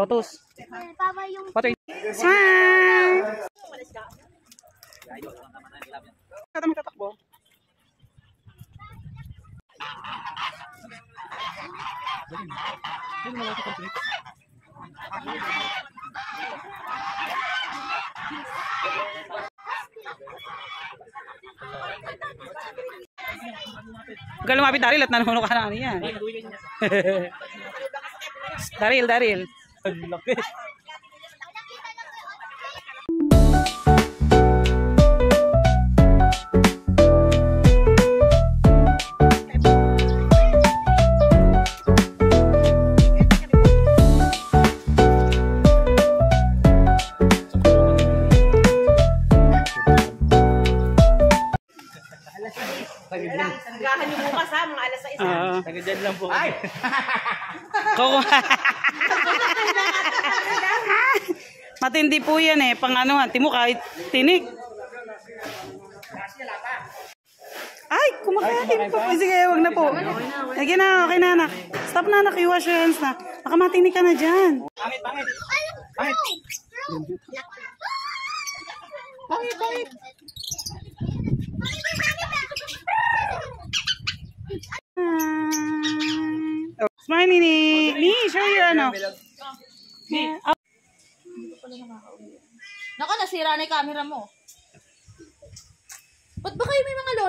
sapatos. Pato. Smile! Kata magtatakbo. Huwag lumapit, Daryl, at nanuno ka na yan. Daryl. Laki. Nagahan niyo bukas ha, mga alas 6. Taga-dyan lang po. Ay! Matindi po yan eh. Pang ano, timo kahit tinik. Ay, kumakain pa po. Sige, wag na po. Sige na, okay na anak. Stop na anak, you wash your hands na. Baka matinik ka na dyan. Pangit! Smile, Nini. Show your ano. Naku, nasira na yung camera mo. Ba't ba kayo may mga lolo?